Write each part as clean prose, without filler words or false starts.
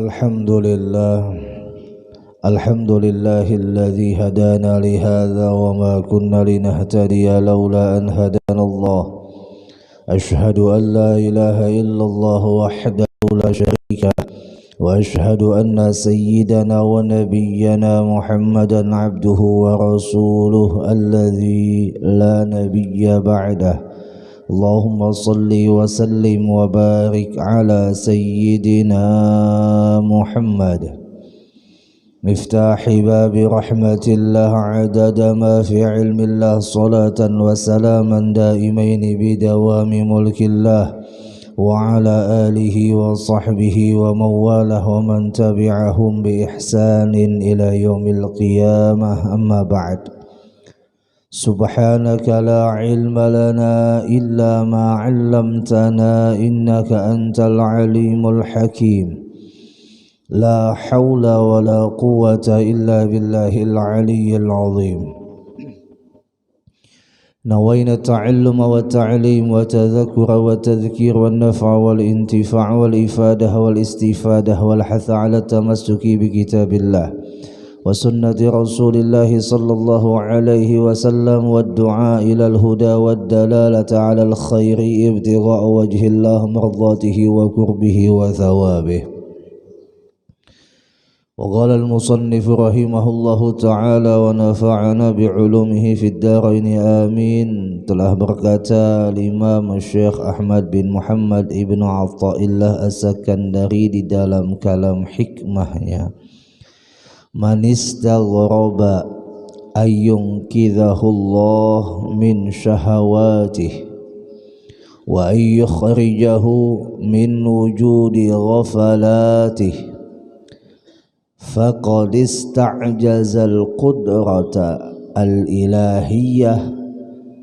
الحمد لله الذي هدانا لهذا وما كنا لنهتدي لولا أن هدانا الله. أشهد أن لا إله إلا الله وحده لا شريك له، وأشهد أن سيدنا ونبينا محمدا عبده ورسوله الذي لا نبي بعده. اللهم صل وسلم وبارك على سيدنا محمد مفتاح باب رحمة الله عدد ما في علم الله، صلاة وسلاما دائمين بدوام ملك الله، وعلى آله وصحبه ومن والاه ومن تبعهم بإحسان إلى يوم القيامة. أما بعد، سبحانك لا علم لنا إلا ما علمتنا إنك أنت العليم الحكيم. لا حول ولا قوة إلا بالله العلي العظيم. نوينا التعلم والتعليم وتذكر والتذكير والنفع والانتفاع والإفادة والاستفادة والحث على التمسك بكتاب الله وسنة رسول الله صلى الله عليه وسلم، والدعاء إلى الهدى والدلالة على الخير ابتغاء وجه الله مرضاته وقربه وثوابه. وقال المصنف رحمه الله تعالى ونفعنا بعلومه في الدارين آمين. Telah berkata Imam Syekh Ahmad bin Muhammad ibn Athaillah As-Sakandari di dalam kalam hikmahnya, man istaghraba ayyunkidhahu Allah min syahawatih wa ayyukhrijahu min wujudi ghafalatih faqad ista'jaza al-qudrata al-ilahiyyah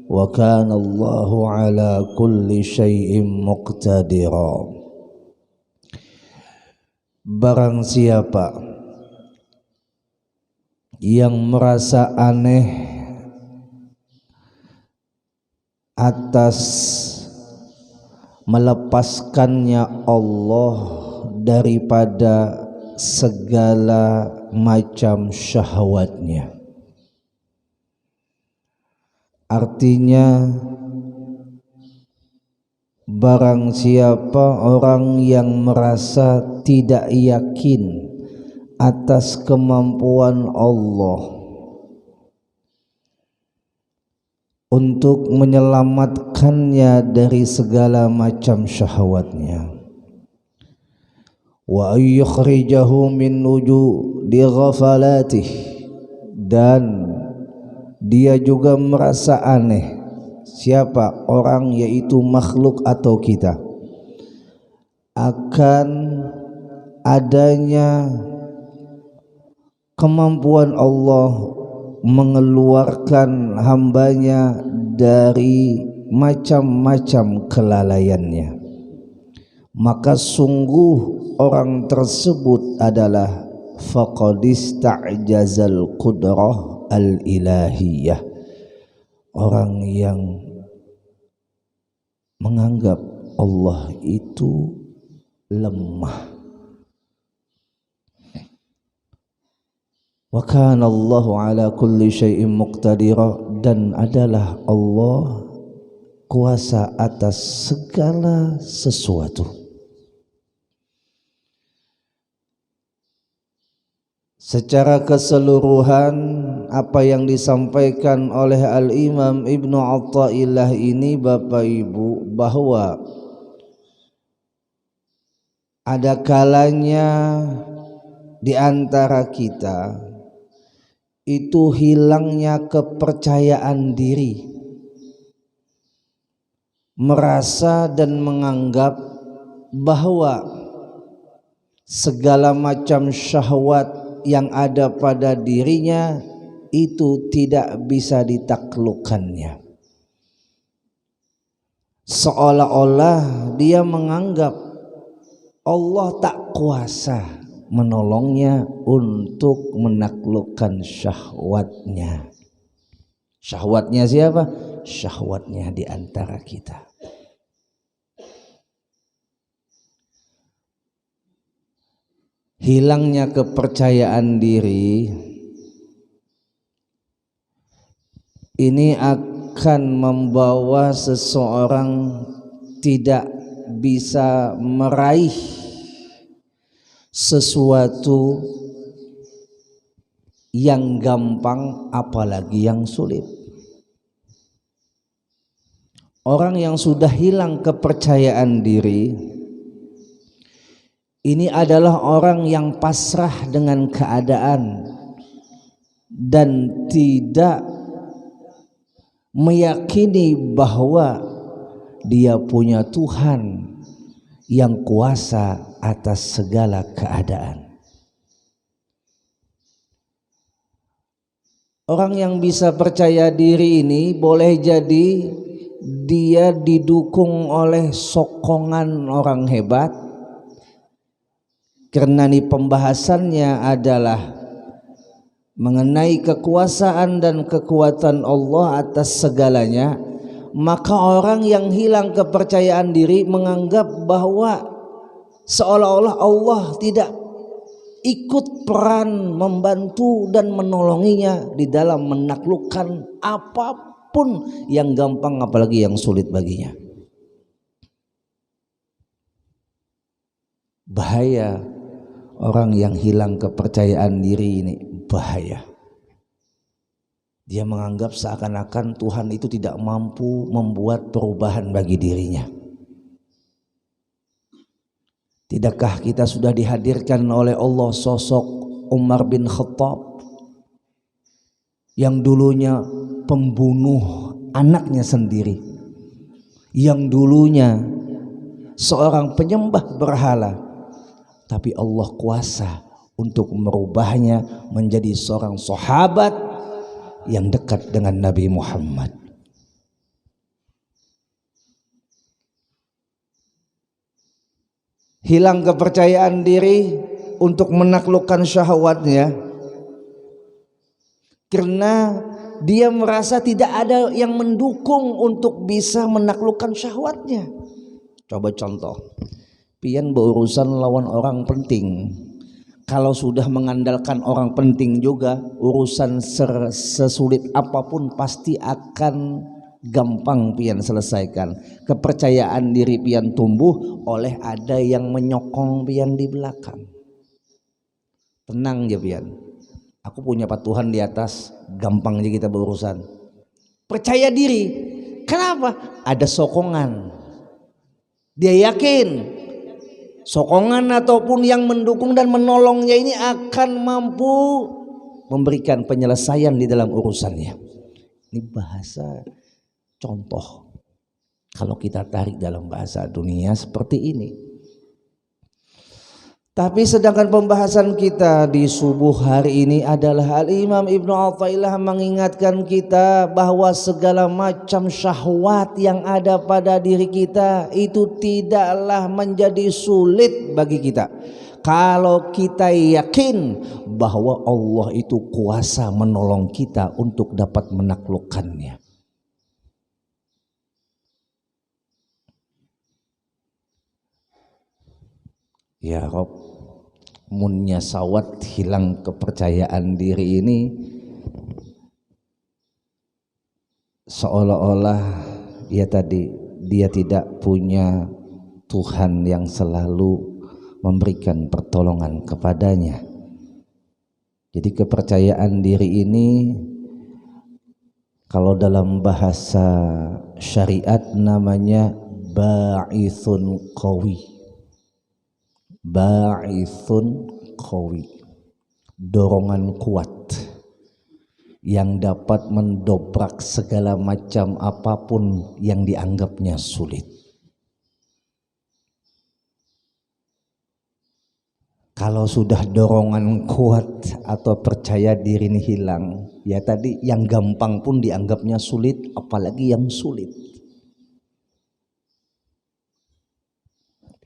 wa kana Allahu ala kulli syai'in muqtadira. Barang siapa yang merasa aneh atas melepaskannya Allah daripada segala macam syahwatnya, artinya barang siapa orang yang merasa tidak yakin atas kemampuan Allah untuk menyelamatkannya dari segala macam syahwatnya, wa ayyukhrijahu min wujudi ghafalatih, dan dia juga merasa aneh, siapa orang, yaitu makhluk atau kita, akan adanya kemampuan Allah mengeluarkan hambanya dari macam-macam kelalaiannya, maka sungguh orang tersebut adalah faqad ista'jazal qudrah al-ilahiyah, orang yang menganggap Allah itu lemah. Wa kana Allahu ala kulli syai'in muqtadira, dan adalah Allah kuasa atas segala sesuatu. Secara keseluruhan apa yang disampaikan oleh Al-Imam Ibnu Athaillah ini, Bapak Ibu, bahwa ada kalanya di antara kita itu hilangnya kepercayaan diri, merasa dan menganggap bahwa segala macam syahwat yang ada pada dirinya itu tidak bisa ditaklukkannya, seolah-olah dia menganggap Allah tak kuasa menolongnya untuk menaklukkan syahwatnya. Syahwatnya siapa? Syahwatnya di antara kita. hilangnya kepercayaan diri ini akan membawa seseorang tidak bisa meraih sesuatu yang gampang apalagi yang sulit. Orang yang sudah hilang kepercayaan diri ini adalah orang yang pasrah dengan keadaan dan tidak meyakini bahwa dia punya Tuhan yang kuasa atas segala keadaan. Orang yang bisa percaya diri ini boleh jadi dia didukung oleh sokongan orang hebat, karena ini pembahasannya adalah mengenai kekuasaan dan kekuatan Allah atas segalanya. Maka orang yang hilang kepercayaan diri menganggap bahwa seolah-olah Allah tidak ikut peran membantu dan menolonginya di dalam menaklukkan apapun yang gampang apalagi yang sulit baginya. Bahaya orang yang hilang kepercayaan diri ini, bahaya. Dia menganggap seakan-akan Tuhan itu tidak mampu membuat perubahan bagi dirinya. Tidakkah kita sudah dihadirkan oleh Allah sosok Umar bin Khattab yang dulunya pembunuh anaknya sendiri, yang dulunya seorang penyembah berhala, tapi Allah kuasa untuk merubahnya menjadi seorang sahabat yang dekat dengan Nabi Muhammad. Hilang kepercayaan diri untuk menaklukkan syahwatnya karena dia merasa tidak ada yang mendukung untuk bisa menaklukkan syahwatnya. Coba contoh, pian berurusan lawan orang penting. Kalau sudah mengandalkan orang penting juga, urusan sesulit apapun pasti akan gampang pian selesaikan. Kepercayaan diri pian tumbuh oleh ada yang menyokong pian di belakang. Tenang ya pian, aku punya Pak Tuhan di atas, gampang aja kita berurusan. Percaya diri, kenapa? Ada sokongan. Dia yakin sokongan ataupun yang mendukung dan menolongnya ini akan mampu memberikan penyelesaian di dalam urusannya. Ini bahasa contoh. Kalau kita tarik dalam bahasa dunia seperti ini. Tapi sedangkan pembahasan kita di subuh hari ini adalah Al-Imam Ibnu Athaillah mengingatkan kita bahwa segala macam syahwat yang ada pada diri kita itu tidaklah menjadi sulit bagi kita kalau kita yakin bahwa Allah itu kuasa menolong kita untuk dapat menaklukkannya. Ya Rob, munnya sawat hilang kepercayaan diri ini seolah-olah dia tidak punya Tuhan yang selalu memberikan pertolongan kepadanya. Jadi kepercayaan diri ini kalau dalam bahasa syariat namanya ba'ithun qawi. Ba'ithun qawi, dorongan kuat yang dapat mendobrak segala macam apapun yang dianggapnya sulit. Kalau sudah dorongan kuat atau percaya diri ini hilang, ya tadi yang gampang pun dianggapnya sulit, apalagi yang sulit.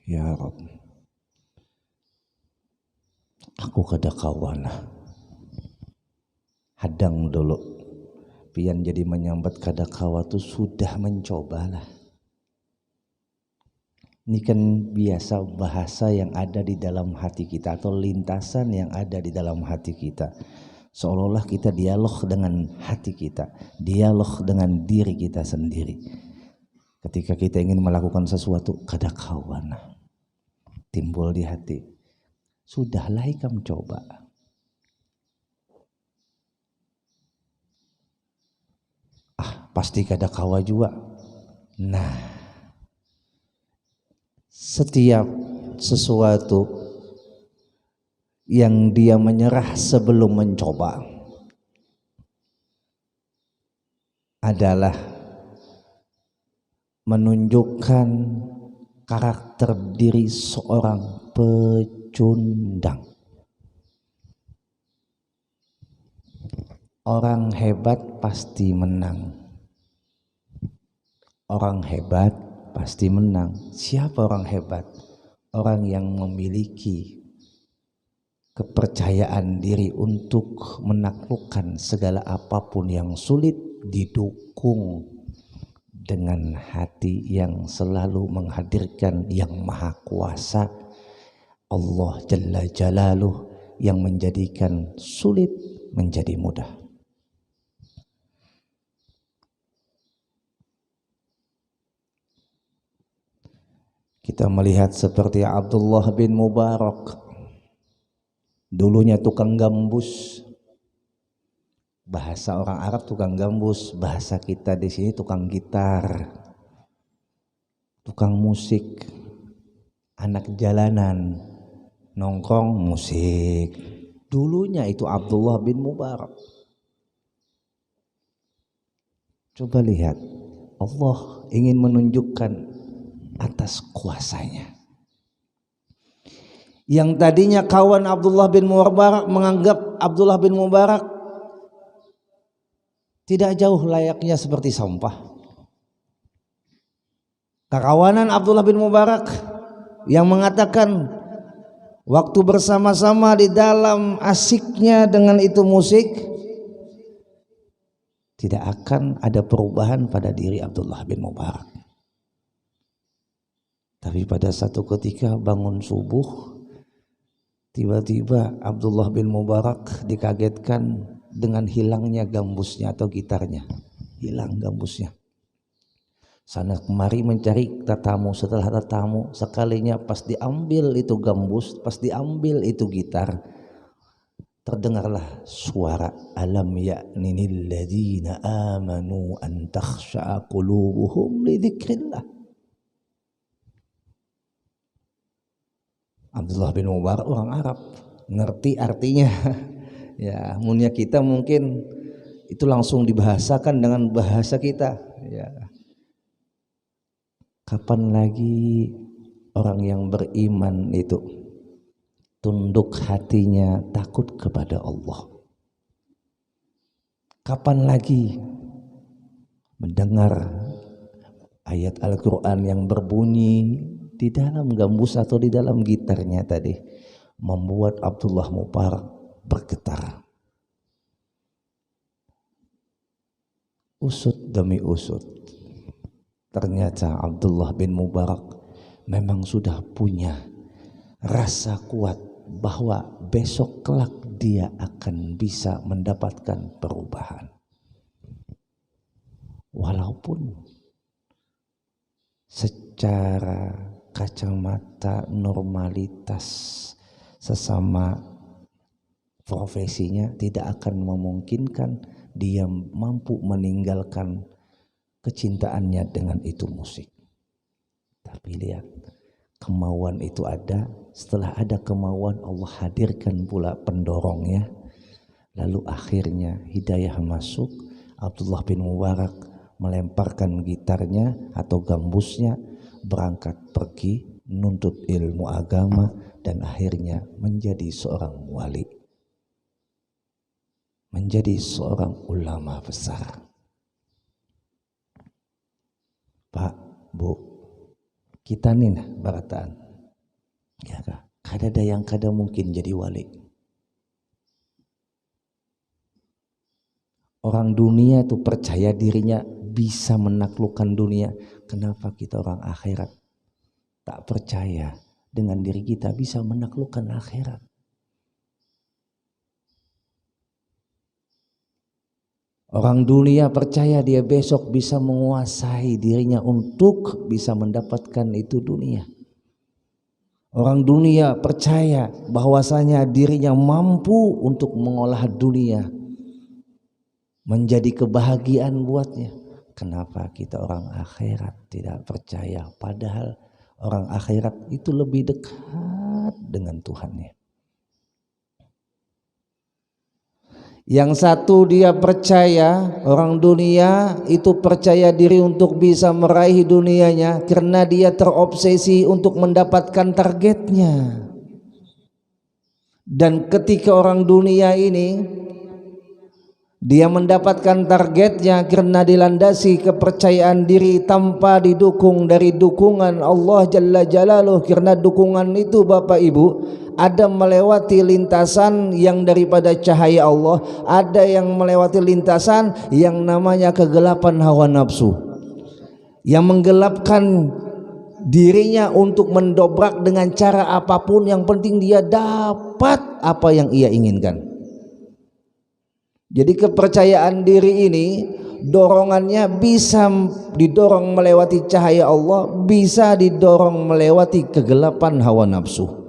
Ya Rabb, aku kada kawan hadang dulu pian jadi menyambat kada kawa tuh sudah mencobalah. Ini kan biasa bahasa yang ada di dalam hati kita atau lintasan yang ada di dalam hati kita. Seolah-olah kita dialog dengan hati kita, dialog dengan diri kita sendiri. Ketika kita ingin melakukan sesuatu, kada kawan timbul di hati. Sudahlah ikam coba. Pasti kada kawa juga. Nah, setiap sesuatu yang dia menyerah sebelum mencoba adalah menunjukkan karakter diri seorang pecundang. Orang hebat pasti menang. Orang hebat pasti menang. Siapa orang hebat? Orang yang memiliki kepercayaan diri untuk menaklukkan segala apapun yang sulit, didukung dengan hati yang selalu menghadirkan yang maha kuasa, Allah Jalla Jalaluh, yang menjadikan sulit menjadi mudah. Kita melihat seperti Abdullah bin Mubarak, dulunya tukang gambus. Bahasa orang Arab tukang gambus, bahasa kita di sini tukang gitar, tukang musik, anak jalanan, nongkrong musik. Dulunya itu Abdullah bin Mubarak. Coba lihat, Allah ingin menunjukkan atas kuasanya. Yang tadinya kawan Abdullah bin Mubarak menganggap Abdullah bin Mubarak tidak jauh layaknya seperti sampah. Kekawanan Abdullah bin Mubarak yang mengatakan waktu bersama-sama di dalam asiknya dengan itu musik, tidak akan ada perubahan pada diri Abdullah bin Mubarak. Tapi pada satu ketika bangun subuh, tiba-tiba Abdullah bin Mubarak dikagetkan dengan hilangnya gambusnya atau gitarnya. Hilang gambusnya. Sana kemari mencari tatamu, setelah tatamu sekalinya pas diambil itu gambus, pas diambil itu gitar, terdengarlah suara alam ya'ninil ladzina amanu an takhsha'a qulubuhum li dzikrillah. Abdullah bin Mubarak orang Arab, ngerti artinya. Ya, mulia kita mungkin itu langsung dibahasakan dengan bahasa kita. Ya. Kapan lagi orang yang beriman itu tunduk hatinya takut kepada Allah? Kapan lagi mendengar ayat Al-Quran yang berbunyi di dalam gambus atau di dalam gitarnya tadi membuat Abdullah Mubarak bergetar. Usut demi usut, ternyata Abdullah bin Mubarak memang sudah punya rasa kuat bahwa besok kelak dia akan bisa mendapatkan perubahan. Walaupun secara kacamata normalitas sesama profesinya tidak akan memungkinkan dia mampu meninggalkan kecintaannya dengan itu musik. Tapi lihat, kemauan itu ada. Setelah ada kemauan, Allah hadirkan pula pendorongnya. Lalu akhirnya hidayah masuk. Abdullah bin Mubarak melemparkan gitarnya atau gambusnya, berangkat pergi nuntut ilmu agama dan akhirnya menjadi seorang wali, menjadi seorang ulama besar. Pak, Bu, kita nih nah barataan, ya kah? Kada yang kada mungkin jadi wali. Orang dunia itu percaya dirinya bisa menaklukkan dunia. Kenapa kita orang akhirat tak percaya dengan diri kita bisa menaklukkan akhirat. Orang dunia percaya dia besok bisa menguasai dirinya untuk bisa mendapatkan itu dunia. Orang dunia percaya bahwasanya dirinya mampu untuk mengolah dunia menjadi kebahagiaan buatnya. Kenapa kita orang akhirat tidak percaya? Padahal orang akhirat itu lebih dekat dengan Tuhannya. Yang satu dia percaya, orang dunia itu percaya diri untuk bisa meraih dunianya karena dia terobsesi untuk mendapatkan targetnya. Dan ketika orang dunia ini dia mendapatkan targetnya karena dilandasi kepercayaan diri tanpa didukung dari dukungan Allah Jalla Jalaluh. Karena dukungan itu Bapak Ibu ada melewati lintasan yang daripada cahaya Allah, ada yang melewati lintasan yang namanya kegelapan hawa nafsu yang menggelapkan dirinya untuk mendobrak dengan cara apapun, yang penting dia dapat apa yang ia inginkan. Jadi kepercayaan diri ini dorongannya bisa didorong melewati cahaya Allah, bisa didorong melewati kegelapan hawa nafsu.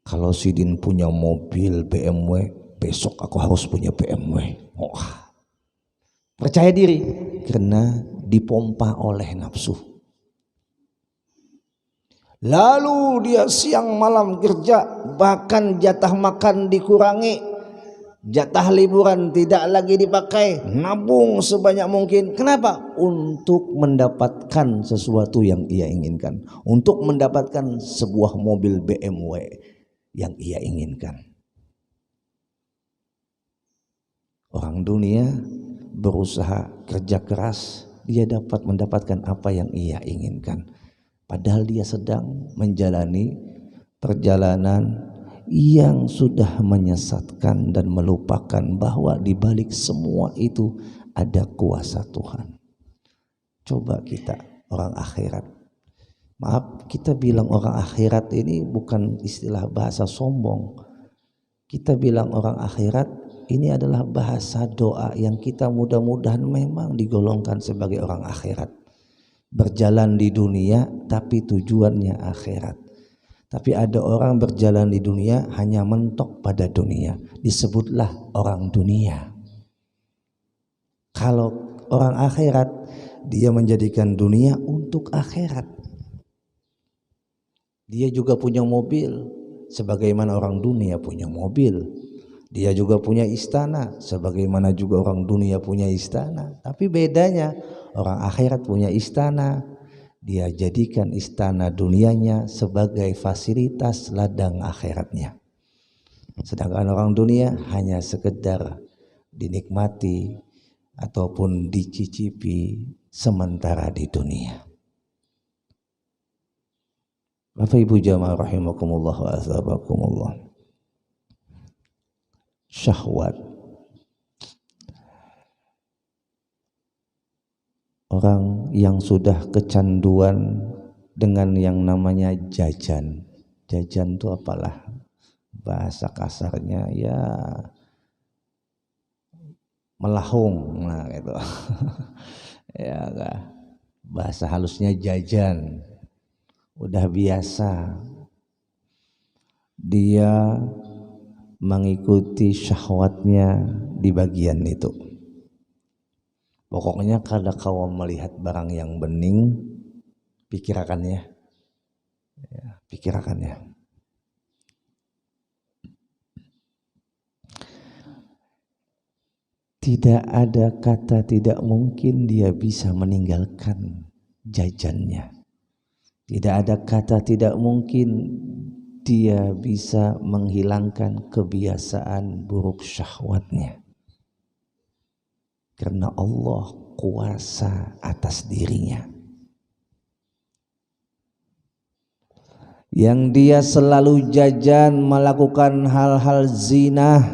Kalau Sidin punya mobil BMW, besok aku harus punya BMW. Percaya diri karena dipompa oleh nafsu. Lalu dia siang malam kerja, bahkan jatah makan dikurangi, jatah liburan tidak lagi dipakai, nabung sebanyak mungkin. Kenapa? Untuk mendapatkan sesuatu yang ia inginkan, untuk mendapatkan sebuah mobil BMW yang ia inginkan. Orang dunia berusaha kerja keras, dia dapat mendapatkan apa yang ia inginkan. Padahal dia sedang menjalani perjalanan yang sudah menyesatkan dan melupakan bahwa di balik semua itu ada kuasa Tuhan. Coba kita orang akhirat. Maaf, kita bilang orang akhirat ini bukan istilah bahasa sombong. Kita bilang orang akhirat ini adalah bahasa doa yang kita mudah-mudahan memang digolongkan sebagai orang akhirat. Berjalan di dunia tapi tujuannya akhirat. Tapi ada orang berjalan di dunia hanya mentok pada dunia, disebutlah orang dunia. Kalau orang akhirat, dia menjadikan dunia untuk akhirat. Dia juga punya mobil sebagaimana orang dunia punya mobil. Dia juga punya istana sebagaimana juga orang dunia punya istana. Tapi bedanya orang akhirat punya istana, dia jadikan istana dunianya sebagai fasilitas ladang akhiratnya. Sedangkan orang dunia hanya sekedar dinikmati ataupun dicicipi sementara di dunia. Bapak Ibu jamaah rahimakumullah wa azabakumullah. Syahwat. Orang yang sudah kecanduan dengan yang namanya jajan. Jajan itu apalah bahasa kasarnya ya melahung, nah gitu. Ya bahasa halusnya jajan. Udah biasa dia mengikuti syahwatnya di bagian itu. Pokoknya kada kau melihat barang yang bening, pikirakannya, ya, pikirakannya. Tidak ada kata tidak mungkin dia bisa meninggalkan jajannya. Tidak ada kata tidak mungkin dia bisa menghilangkan kebiasaan buruk syahwatnya. Karena Allah kuasa atas dirinya. Yang dia selalu jajan melakukan hal-hal zina,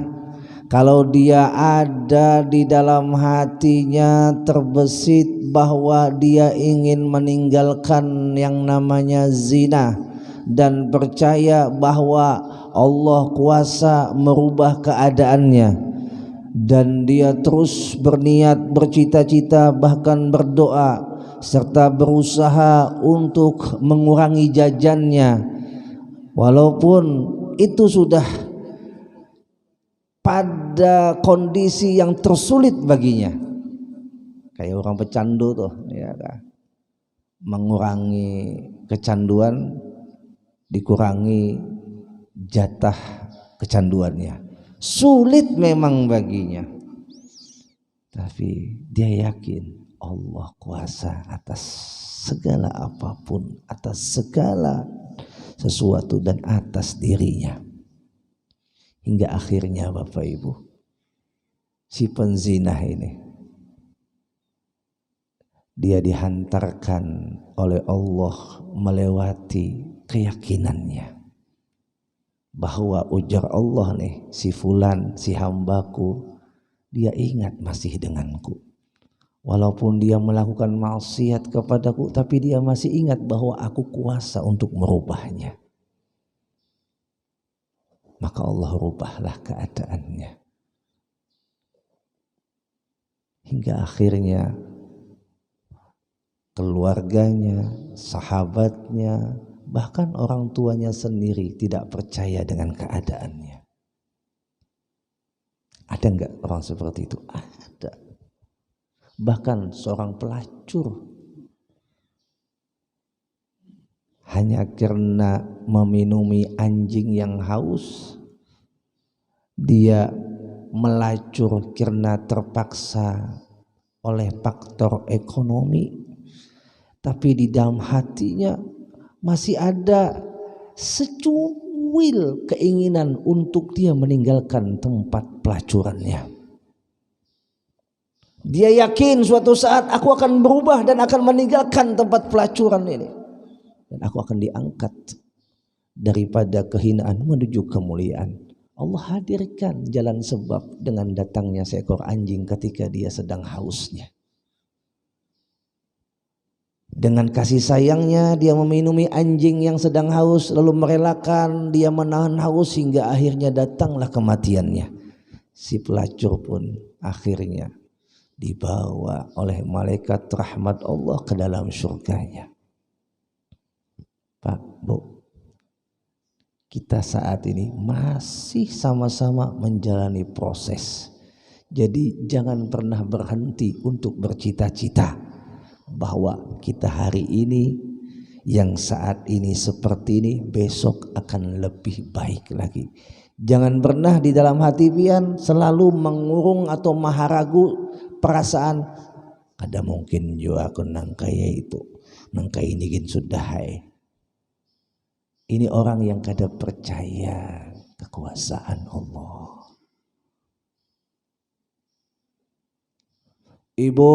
Kalau dia ada di dalam hatinya terbesit bahwa dia ingin meninggalkan yang namanya zina dan percaya bahwa Allah kuasa merubah keadaannya, dan dia terus berniat, bercita-cita, bahkan berdoa serta berusaha untuk mengurangi jajannya, walaupun itu sudah pada kondisi yang tersulit baginya. Kayak orang pecandu tuh, ya kan? Mengurangi kecanduan, dikurangi jatah kecanduannya. Sulit memang baginya, tapi dia yakin Allah kuasa atas segala apapun, atas segala sesuatu dan atas dirinya. Hingga akhirnya Bapak Ibu, si penzinah ini dia dihantarkan oleh Allah melewati keyakinannya bahwa ujar Allah nih, si fulan, si hambaku, dia ingat masih denganku. Walaupun dia melakukan maksiat kepadaku, tapi dia masih ingat bahwa aku kuasa untuk merubahnya. Maka Allah rubahlah keadaannya. Hingga akhirnya keluarganya, sahabatnya, bahkan orang tuanya sendiri tidak percaya dengan keadaannya. Ada enggak orang seperti itu? Ada. Bahkan seorang pelacur, hanya karena meminumi anjing yang haus, dia melacur karena terpaksa oleh faktor ekonomi, tapi di dalam hatinya masih ada secuil keinginan untuk dia meninggalkan tempat pelacurannya. Dia yakin suatu saat aku akan berubah dan akan meninggalkan tempat pelacuran ini, dan aku akan diangkat daripada kehinaan menuju kemuliaan. Allah hadirkan jalan sebab dengan datangnya seekor anjing ketika dia sedang hausnya. Dengan kasih sayangnya dia meminumi anjing yang sedang haus, lalu merelakan dia menahan haus hingga akhirnya datanglah kematiannya. Si pelacur pun akhirnya dibawa oleh malaikat rahmat Allah ke dalam surganya. Pak, Bu, kita saat ini masih sama-sama menjalani proses. Jadi jangan pernah berhenti untuk bercita-cita bahwa kita hari ini yang saat ini seperti ini, besok akan lebih baik lagi. Jangan pernah di dalam hati pian selalu mengurung atau maharagu perasaan kada mungkin juga aku nangkaya itu, nangkaya ini gin sudah hai. Ini orang yang kada percaya kekuasaan Allah. Ibu,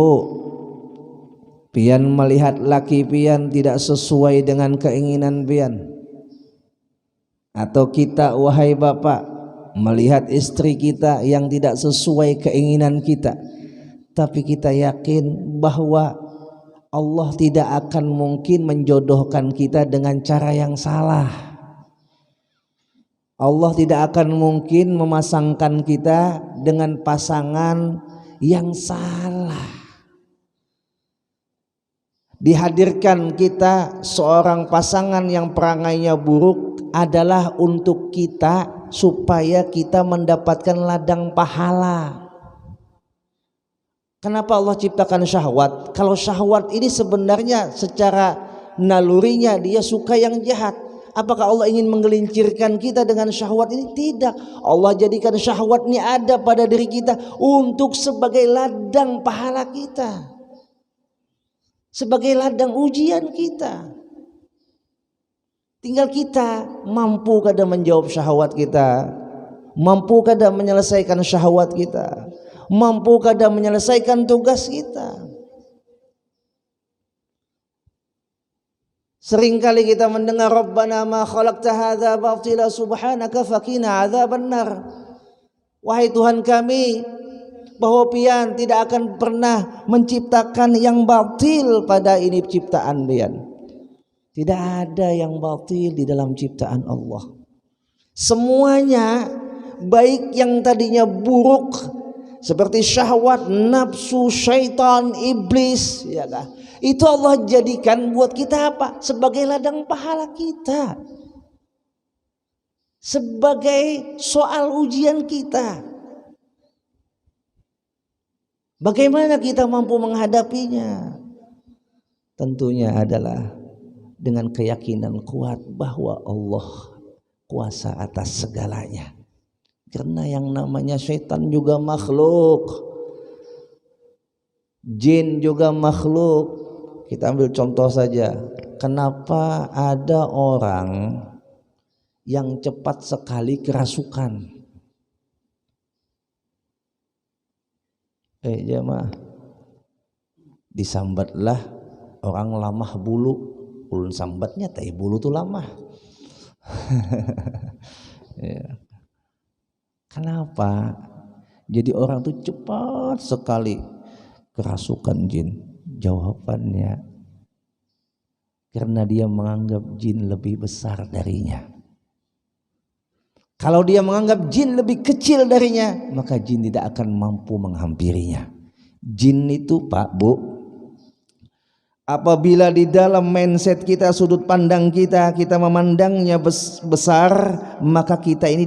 pian melihat laki pian tidak sesuai dengan keinginan pian, atau kita wahai bapak melihat istri kita yang tidak sesuai keinginan kita, tapi kita yakin bahwa Allah tidak akan mungkin menjodohkan kita dengan cara yang salah. Allah tidak akan mungkin memasangkan kita dengan pasangan yang salah. Dihadirkan kita seorang pasangan yang perangainya buruk adalah untuk kita supaya kita mendapatkan ladang pahala. Kenapa Allah ciptakan syahwat? Kalau syahwat ini sebenarnya secara nalurinya dia suka yang jahat. Apakah Allah ingin menggelincirkan kita dengan syahwat ini? Tidak. Allah jadikan syahwat ini ada pada diri kita untuk sebagai ladang pahala kita, sebagai ladang ujian kita. Tinggal kita mampu kada menjawab syahwat kita, mampu kada menyelesaikan syahwat kita, mampu kada menyelesaikan tugas kita. Seringkali kita mendengar Rabbana ma khalaqta hadza batila subhanaka faqina adzabannar. Wahai Tuhan kami, bahwa pian tidak akan pernah menciptakan yang batil pada ini ciptaan pian. Tidak ada yang batil di dalam ciptaan Allah. Semuanya baik yang tadinya buruk seperti syahwat, nafsu, syaitan, iblis, ya kan? Itu Allah jadikan buat kita apa? Sebagai ladang pahala kita. Sebagai soal ujian kita. Bagaimana kita mampu menghadapinya? Tentunya adalah dengan keyakinan kuat bahwa Allah kuasa atas segalanya. Karena yang namanya syaitan juga makhluk, jin juga makhluk. Kita ambil contoh saja. Kenapa ada orang yang cepat sekali kerasukan? Jemaah, disambatlah orang lamah bulu, ulun sambatnya tai bulu tuh lamah. Ya. Kenapa? Jadi orang tuh cepat sekali kerasukan jin. Jawabannya karena dia menganggap jin lebih besar darinya. Kalau dia menganggap jin lebih kecil darinya, maka jin tidak akan mampu menghampirinya. Jin itu, Pak, Bu, apabila di dalam mindset kita, sudut pandang kita memandangnya besar, maka kita ini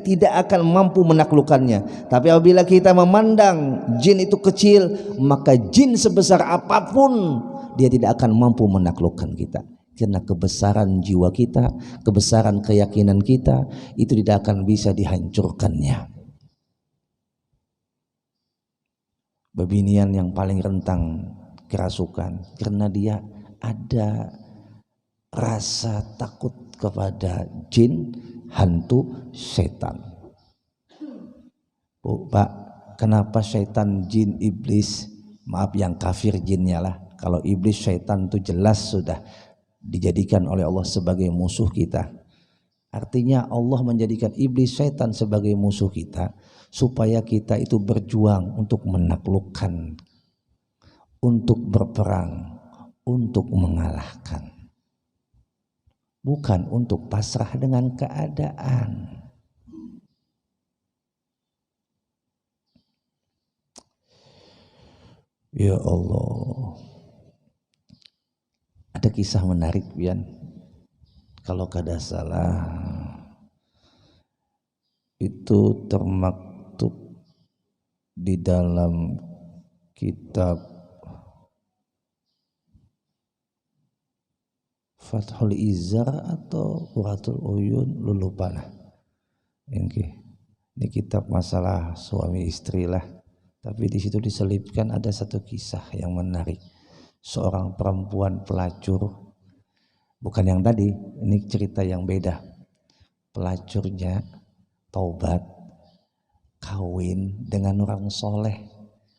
tidak akan mampu menaklukkannya. Tapi apabila kita memandang jin itu kecil, maka jin sebesar apapun dia tidak akan mampu menaklukkan kita. Karena kebesaran jiwa kita, kebesaran keyakinan kita itu tidak akan bisa dihancurkannya. Bebinian yang paling rentang kerasukan karena dia ada rasa takut kepada jin, hantu, setan. Bu, Pak, kenapa setan, jin, iblis, maaf yang kafir jinnya lah. Kalau iblis, setan itu jelas sudah dijadikan oleh Allah sebagai musuh kita. Artinya Allah menjadikan iblis, setan sebagai musuh kita supaya kita itu berjuang untuk menaklukkan, untuk berperang, untuk mengalahkan, bukan untuk pasrah dengan keadaan. Ya Allah, ada kisah menarik, Bian. Kalau kada salah itu termaktub di dalam kitab Fathul Izzar atau Qurratul Uyun, lupa lah. Ini kitab masalah suami istri lah. Tapi di situ diselipkan ada satu kisah yang menarik. Seorang perempuan pelacur, bukan yang tadi, ini cerita yang beda. Pelacurnya taubat, kawin dengan orang soleh,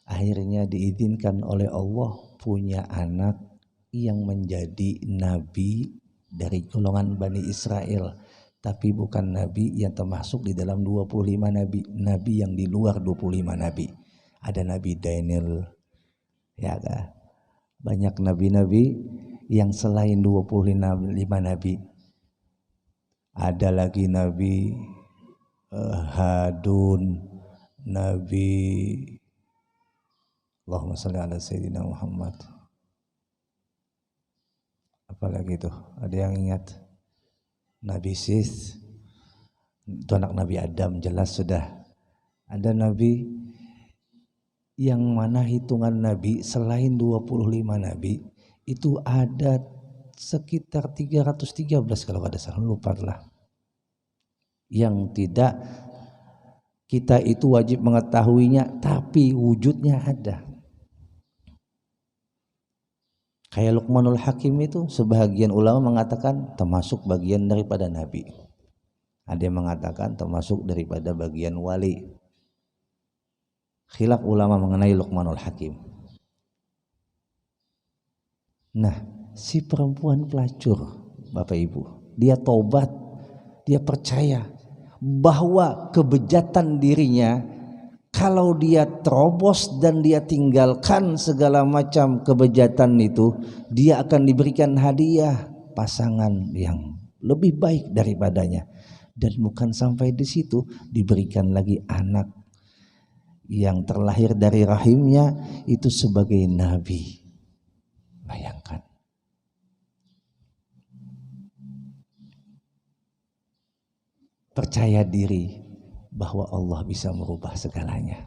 akhirnya diizinkan oleh Allah punya anak yang menjadi nabi dari golongan Bani Israel, tapi bukan nabi yang termasuk di dalam 25 nabi, nabi yang di luar 25 nabi. Ada Nabi Daniel, ya kan? Banyak nabi-nabi yang selain 25 nabi. Ada lagi Nabi Hadun, Nabi Allahumma shalli ala Sayyidina Muhammad. Apalagi itu? Ada yang ingat? Nabi Sith, itu anak Nabi Adam, jelas sudah. Ada Nabi yang mana hitungan Nabi selain 25 Nabi itu ada sekitar 313 kalau ada salah, lupa lah. Yang tidak kita itu wajib mengetahuinya, tapi wujudnya ada. Kayak Luqmanul Hakim itu sebahagian ulama mengatakan termasuk bagian daripada Nabi. Ada yang mengatakan termasuk daripada bagian wali. Khilaf ulama mengenai Luqmanul Hakim. Nah, si perempuan pelacur, Bapak Ibu, dia taubat, dia percaya bahwa kebejatan dirinya, kalau dia terobos dan dia tinggalkan segala macam kebejatan itu, dia akan diberikan hadiah pasangan yang lebih baik daripadanya. Dan bukan sampai di situ, diberikan lagi anak yang terlahir dari rahimnya itu sebagai nabi. Bayangkan. Percaya diri bahwa Allah bisa merubah segalanya.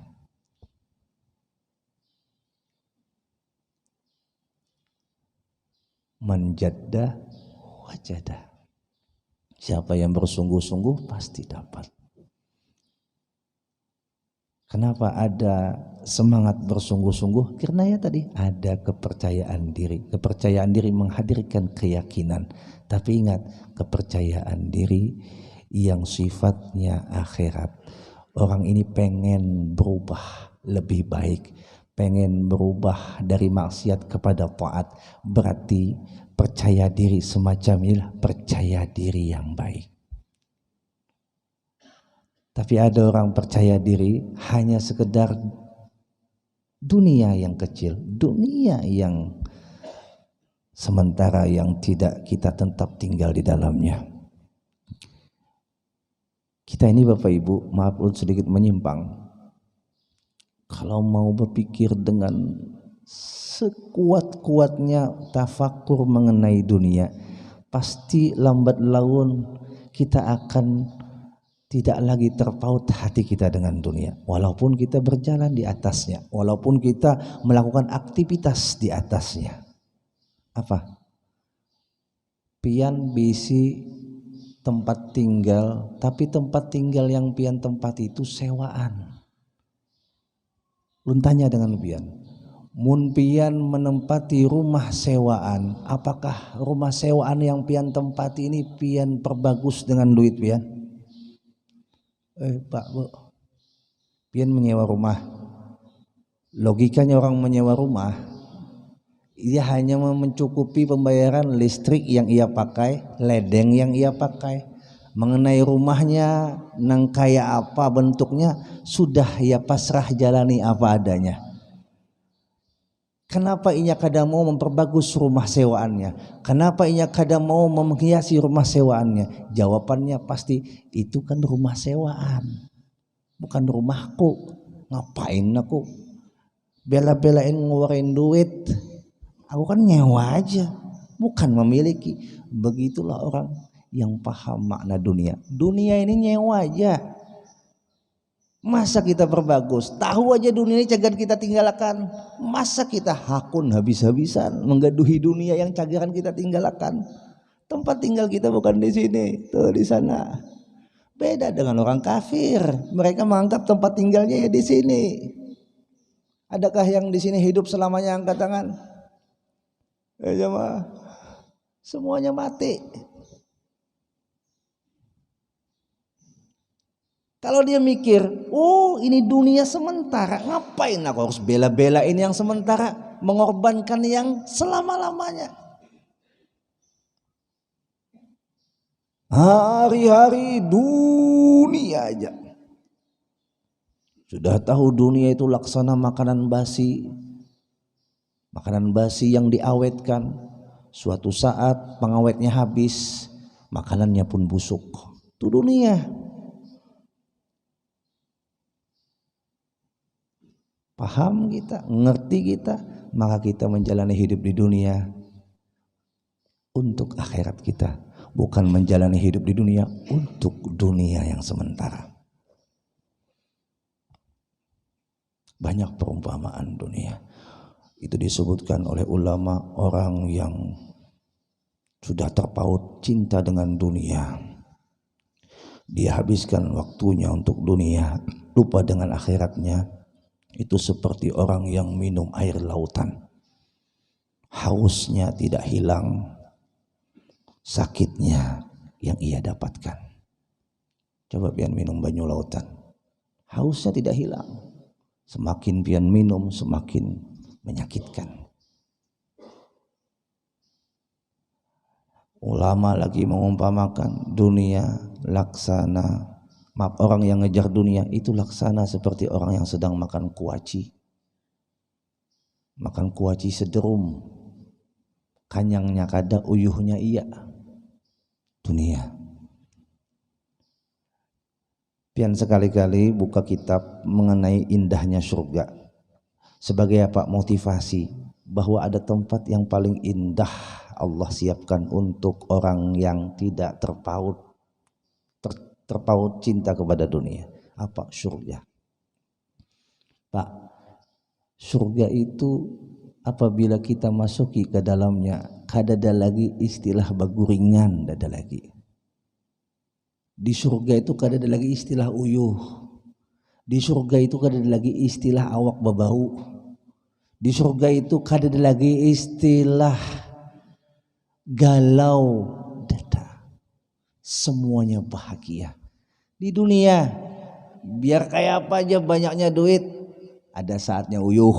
Man jadda wajada. Siapa yang bersungguh-sungguh pasti dapat. Kenapa ada semangat bersungguh-sungguh? Karena ya tadi ada kepercayaan diri. Kepercayaan diri menghadirkan keyakinan. Tapi ingat, kepercayaan diri yang sifatnya akhirat. Orang ini pengen berubah lebih baik, pengen berubah dari maksiat kepada taat. Berarti percaya diri semacam inilah percaya diri yang baik. Tapi ada orang percaya diri hanya sekedar dunia yang kecil, dunia yang sementara yang tidak kita tetap tinggal di dalamnya. Kita ini Bapak Ibu, maaf sedikit menyimpang. Kalau mau berpikir dengan sekuat-kuatnya tafakur mengenai dunia, pasti lambat laun kita akan tidak lagi terpaut hati kita dengan dunia. Walaupun kita berjalan di atasnya, walaupun kita melakukan aktivitas di atasnya. Apa? Pian bisi tempat tinggal, tapi tempat tinggal yang pian tempat itu sewaan. Lun tanya dengan pian, mun pian menempati rumah sewaan, apakah rumah sewaan yang pian tempati ini pian perbagus dengan duit pian? Pak Bu, pian menyewa rumah. Logikanya orang menyewa rumah, ia hanya mencukupi pembayaran listrik yang ia pakai, ledeng yang ia pakai. Mengenai rumahnya nang kaya apa bentuknya, sudah ia pasrah jalani apa adanya. Kenapa ia kadang mau memperbagus rumah sewaannya? Kenapa ia kadang mau menghiasi rumah sewaannya? Jawabannya pasti itu kan rumah sewaan, bukan rumahku. Ngapain aku bela-belain ngeluarin duit? Aku kan nyewa aja, bukan memiliki. Begitulah orang yang paham makna dunia. Dunia ini nyewa aja. Masa kita perbagus? Tahu aja dunia ini cagar kita tinggalkan. Masa kita hakun habis-habisan menggaduhi dunia yang cagaran kita tinggalkan? Tempat tinggal kita bukan di sini, tuh di sana. Beda dengan orang kafir. Mereka menganggap tempat tinggalnya ya di sini. Adakah yang di sini hidup selamanya? Angkat tangan. Jemaah, semuanya mati. Kalau dia mikir, oh ini dunia sementara, ngapain aku harus bela-belain yang sementara, mengorbankan yang selama-lamanya. Hari-hari dunia aja. Sudah tahu dunia itu laksana makanan basi. Makanan basi yang diawetkan, suatu saat pengawetnya habis, makanannya pun busuk. Itu dunia. Paham kita, ngerti kita, maka kita menjalani hidup di dunia untuk akhirat kita, bukan menjalani hidup di dunia untuk dunia yang sementara. Banyak perumpamaan dunia. Itu disebutkan oleh ulama, orang yang sudah terpaut cinta dengan dunia, dia habiskan waktunya untuk dunia, lupa dengan akhiratnya. Itu seperti orang yang minum air lautan, hausnya tidak hilang, sakitnya yang ia dapatkan. Coba pian minum banyu lautan, hausnya tidak hilang, semakin pian minum semakin menyakitkan. Ulama lagi mengumpamakan dunia laksana Maaf, orang yang ngejar dunia itu laksana seperti orang yang sedang makan kuaci. Makan kuaci sederum, kanyangnya kada, uyuhnya iya. Dunia. Pian sekali-kali buka kitab mengenai indahnya surga. Sebagai apa? Motivasi bahwa ada tempat yang paling indah Allah siapkan untuk orang yang tidak terpaut cinta kepada dunia. Apa? Surga. Pak, surga itu apabila kita masuki ke dalamnya, kada ada lagi istilah baguringan, ada lagi. Di surga itu kada ada lagi istilah uyuh. Di surga itu kada ada lagi istilah awak babau. Di surga itu kada ada lagi istilah galau dada. Semuanya bahagia. Di dunia biar kayak apa aja banyaknya duit, ada saatnya uyuh.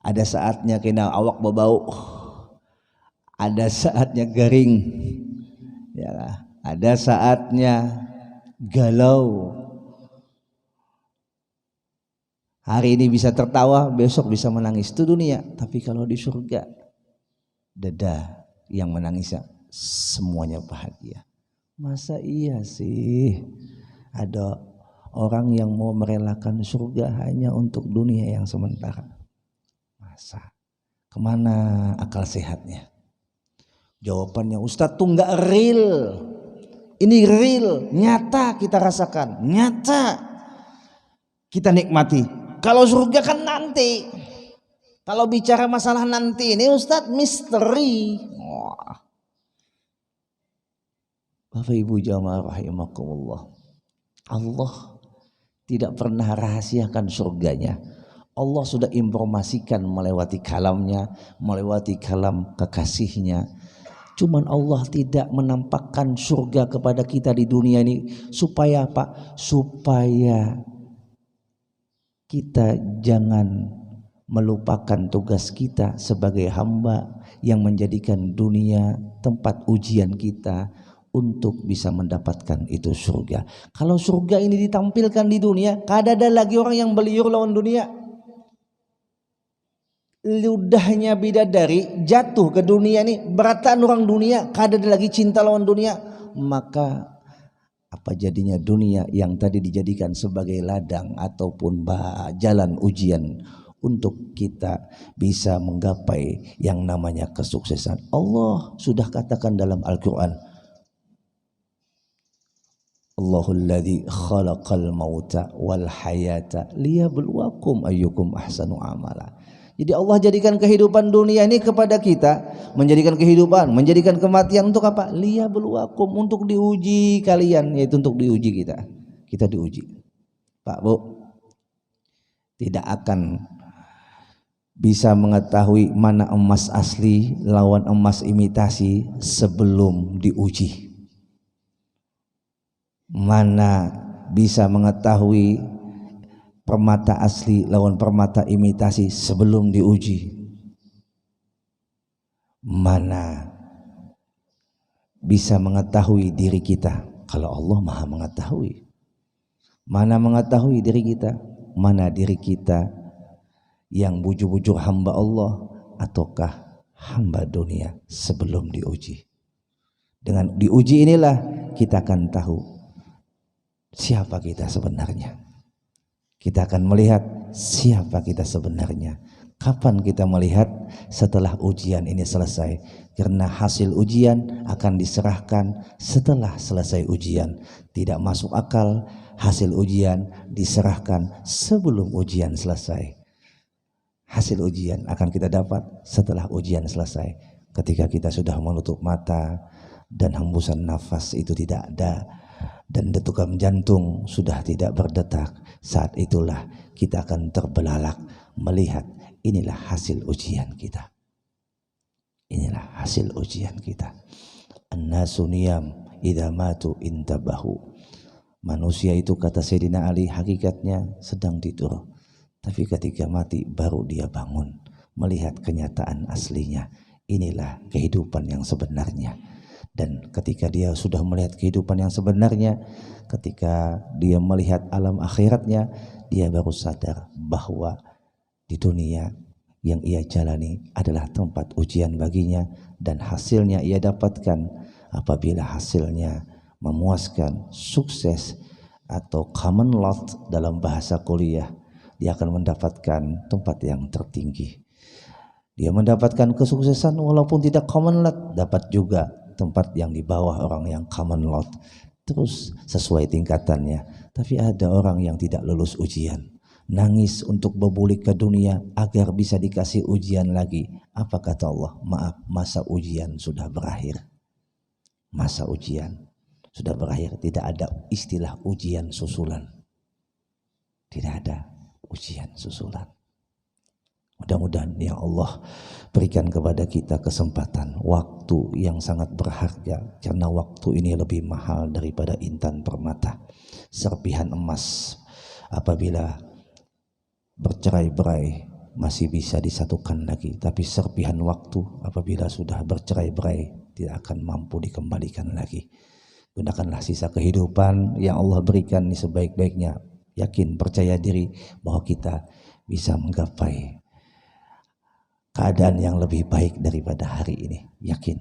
Ada saatnya kena awak babau. Ada saatnya garing. Ya lah. Ada saatnya galau. Hari ini bisa tertawa, besok bisa menangis. Itu dunia. Tapi kalau di surga, dada yang menangisnya semuanya bahagia. Masa iya sih ada orang yang mau merelakan surga hanya untuk dunia yang sementara? Masa? Kemana akal sehatnya? Jawabannya, Ustadz tuh nggak real. Ini real, nyata kita rasakan, nyata kita nikmati. Kalau surga kan nanti. Kalau bicara masalah nanti ini Ustadz misteri. Wah. Bapak Ibu jamaah rahimakumullah. Allah tidak pernah rahasiakan surganya. Allah sudah informasikan melewati kalamnya, melewati kalam kekasihnya. Cuman Allah tidak menampakkan surga kepada kita di dunia ini supaya apa? Supaya kita jangan melupakan tugas kita sebagai hamba yang menjadikan dunia tempat ujian kita untuk bisa mendapatkan itu surga. Kalau surga ini ditampilkan di dunia, kada ada lagi orang yang beliur lawan dunia. Ludahnya bidadari jatuh ke dunia ini, berataan orang dunia, kada ada lagi cinta lawan dunia, maka apa jadinya dunia yang tadi dijadikan sebagai ladang ataupun jalan ujian untuk kita bisa menggapai yang namanya kesuksesan. Allah sudah katakan dalam Al-Quran, Allahul ladzi khalaqal mauta wal hayata liyabluwakum ayyukum ahsanu amala. Jadi Allah jadikan kehidupan dunia ini kepada kita, menjadikan kehidupan, menjadikan kematian untuk apa? Liyabluwakum, untuk diuji kalian, yaitu untuk diuji kita. Kita diuji. Pak Bu, tidak akan bisa mengetahui mana emas asli lawan emas imitasi sebelum diuji. Mana bisa mengetahui permata asli lawan permata imitasi sebelum diuji? Mana bisa mengetahui diri kita kalau Allah Maha mengetahui? Mana mengetahui diri kita? Mana diri kita yang bujur-bujur hamba Allah ataukah hamba dunia sebelum diuji? Dengan diuji inilah kita akan tahu siapa kita sebenarnya. Kita akan melihat siapa kita sebenarnya. Kapan kita melihat? Setelah ujian ini selesai. Karena hasil ujian akan diserahkan setelah selesai ujian. Tidak masuk akal hasil ujian diserahkan sebelum ujian selesai. Hasil ujian akan kita dapat setelah ujian selesai. Ketika kita sudah menutup mata dan hembusan nafas itu tidak ada, dan detukan jantung sudah tidak berdetak, saat itulah kita akan terbelalak melihat inilah hasil ujian kita. Inilah hasil ujian kita. An-nasu niyam idza matu intabahu. Manusia itu, kata Sayyidina Ali, hakikatnya sedang tidur, tapi ketika mati baru dia bangun melihat kenyataan aslinya. Inilah kehidupan yang sebenarnya. Dan ketika dia sudah melihat kehidupan yang sebenarnya, ketika dia melihat alam akhiratnya, dia baru sadar bahwa di dunia yang ia jalani adalah tempat ujian baginya, dan hasilnya ia dapatkan apabila hasilnya memuaskan, sukses, atau common lot dalam bahasa kuliah, dia akan mendapatkan tempat yang tertinggi. Dia mendapatkan kesuksesan walaupun tidak common lot, dapat juga tempat yang di bawah orang yang common lot, terus sesuai tingkatannya. Tapi ada orang yang tidak lulus ujian, nangis untuk berbulik ke dunia agar bisa dikasih ujian lagi. Apa kata Allah? Maaf, masa ujian sudah berakhir. Masa ujian sudah berakhir. Tidak ada istilah ujian susulan. Tidak ada ujian susulan. Mudah-mudahan ya Allah berikan kepada kita kesempatan, waktu yang sangat berharga, karena waktu ini lebih mahal daripada intan permata, serpihan emas. Apabila bercerai-berai masih bisa disatukan lagi, tapi serpihan waktu apabila sudah bercerai-berai tidak akan mampu dikembalikan lagi. Gunakanlah sisa kehidupan yang Allah berikan ini sebaik-baiknya. Yakin, percaya diri bahwa kita bisa menggapai keadaan yang lebih baik daripada hari ini. Yakin,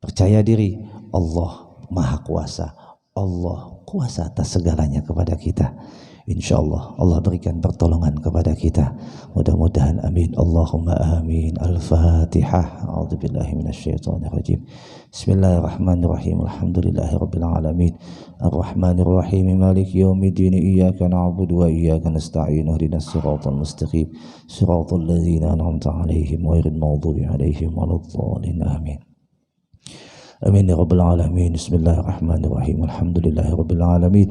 percaya diri, Allah Maha Kuasa, Allah kuasa atas segalanya kepada kita. InsyaAllah Allah berikan pertolongan kepada kita, mudah-mudahan. Amin, Allahumma amin. Al-Fatihah. A'udzubillahi minasyaitonirrajim. Bismillahirrahmanirrahim. Alhamdulillahirabbil alamin. Arrahmanirrahim. Maliki yaumiddin. Iyyaka na'budu wa iyyaka nasta'in. Ihdinas siratal mustaqim. Siratal ladzina an'amta 'alaihim ghairil maghdubi 'alaihim waladdallin. Amin. Amin ya rabbal alamin. Bismillahirrahmanirrahim. Alhamdulillahirabbil alamin.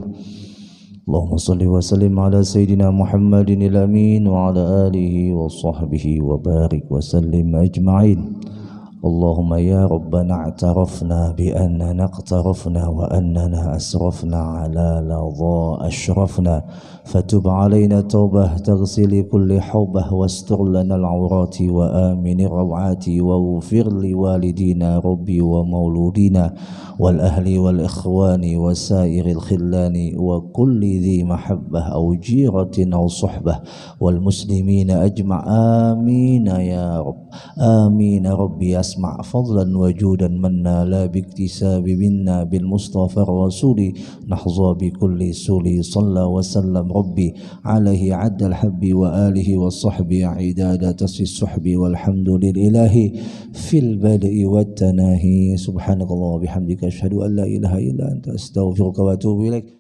Allahumma salli wa sallim ala sayyidina Muhammadin al-amin wa ala alihi wa sahbihi wa barik wa sallim ajma'in. Allahumma ya Rabbana a'tarafna bi annana iqtarafna wa annana asrafna ala ladha ashrafna fatub alayna tawbah taghsili kulli hawbah wastur lana al-awrati wa amini rawati wa ufir li walidina rabbi wa mauludina wal ahli wal ikhwani wa sairil khillani wa kulli dhi mahabbah aw jiratin aw suhbah wal muslimina ajma' amin ya Rabb. Amin ya Rabbi. Asma' fadlan wa judan manna la biktisabi minna bil mustafa rasuli nahza bi kulli suli salla wa sallam Rabbi alaihi addal habbi wa alihi wa sahbi idada tasfis suhbi walhamdulillahi fil bada'i wat tanahi. Subhanakallah wa bihamdika asyhadu an la ilaha illa anta astaghfiruka wa atubu ilaik.